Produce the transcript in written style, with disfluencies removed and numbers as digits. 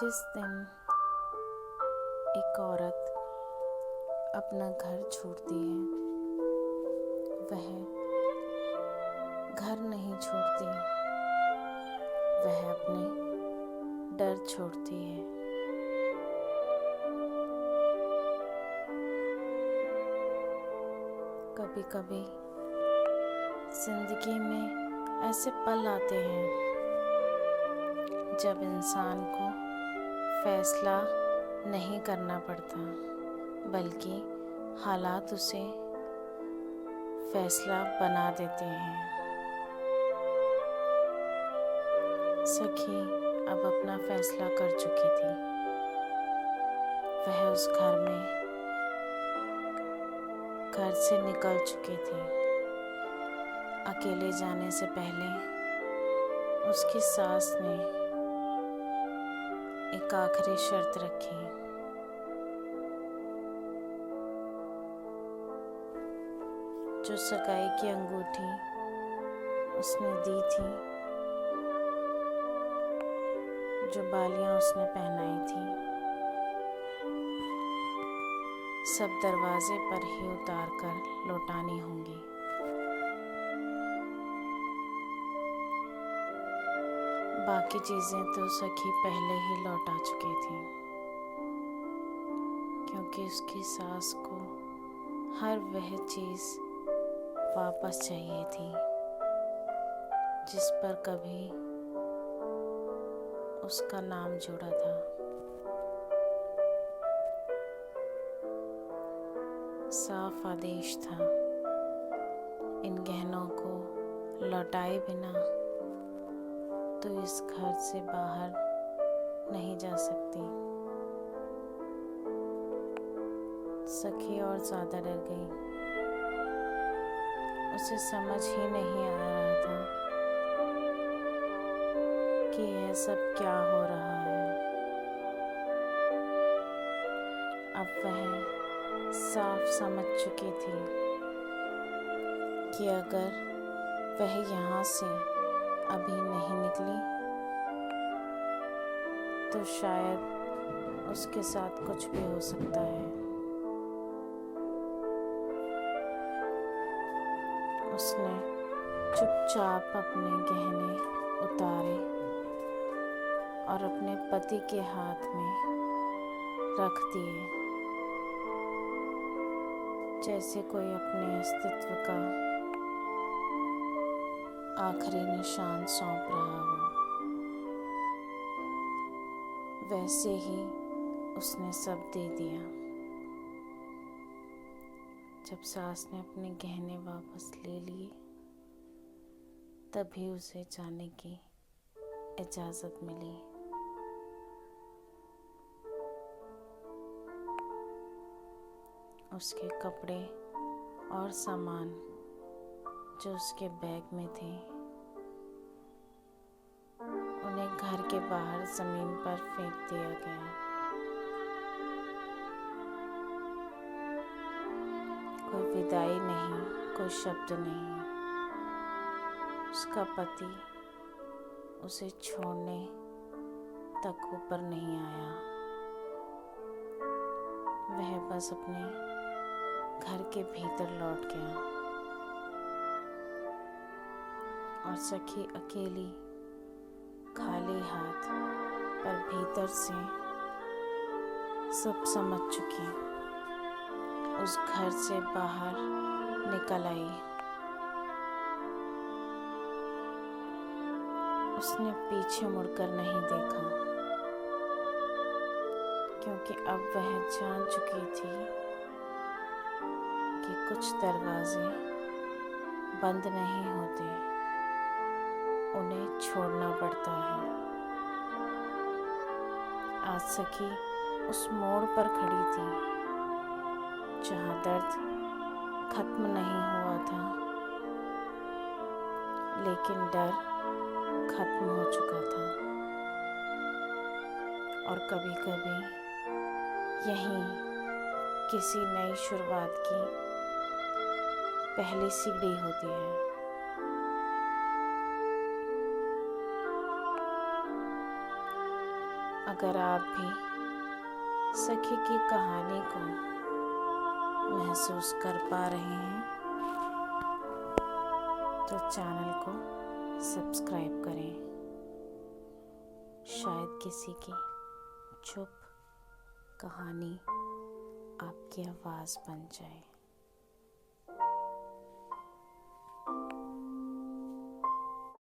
जिस दिन एक औरत अपना घर छोड़ती है, वह घर नहीं छोड़ती, वह अपने डर छोड़ती है। कभी कभी जिंदगी में ऐसे पल आते हैं जब इंसान को फैसला नहीं करना पड़ता, बल्कि हालात उसे फैसला बना देते हैं। सखी अब अपना फैसला कर चुकी थी। वह उस घर से निकल चुकी थी। अकेले जाने से पहले उसकी सास ने एक आखिरी शर्त रखी। जो सगाई की अंगूठी उसने दी थी, जो बालियां उसने पहनाई थी, सब दरवाजे पर ही उतार कर लौटानी होंगी। बाकी चीज़ें तो सखी पहले ही लौटा चुकी थी, क्योंकि उसकी सास को हर वह चीज़ वापस चाहिए थी जिस पर कभी उसका नाम जुड़ा था। साफ आदेश था, इन गहनों को लौटाए बिना तो इस घर से बाहर नहीं जा सकती। सखी और ज़्यादा डर गई। उसे समझ ही नहीं आ रहा था कि यह सब क्या हो रहा है। अब वह साफ समझ चुकी थी कि अगर वह यहाँ से अभी नहीं निकली तो शायद उसके साथ कुछ भी हो सकता है। उसने चुपचाप अपने गहने उतारे और अपने पति के हाथ में रख दिए, जैसे कोई अपने अस्तित्व का आखिरी निशान सौंप रहा हो। वैसे ही उसने सब दे दिया। जब सास ने अपने गहने वापस ले लिए, तभी उसे जाने की इजाज़त मिली। उसके कपड़े और सामान जो उसके बैग में थे, उन्हें घर के बाहर ज़मीन पर फेंक दिया गया। कोई विदाई नहीं, कोई शब्द नहीं। उसका पति उसे छोड़ने तक ऊपर नहीं आया। वह बस अपने घर के भीतर लौट गया और सखी अकेली खाली हाथ पर भीतर से सब समझ चुकी उस घर से बाहर निकल आई। उसने पीछे मुड़कर नहीं देखा, क्योंकि अब वह जान चुकी थी कि कुछ दरवाजे बंद नहीं होते, उन्हें छोड़ना पड़ता है। आज सखी उस मोड़ पर खड़ी थी जहाँ दर्द खत्म नहीं हुआ था, लेकिन डर खत्म हो चुका था। और कभी कभी यहीं किसी नई शुरुआत की पहली सीढ़ी होती है। अगर आप भी सखी की कहानी को महसूस कर पा रहे हैं तो चैनल को सब्सक्राइब करें। शायद किसी की चुप कहानी आपकी आवाज़ बन जाए।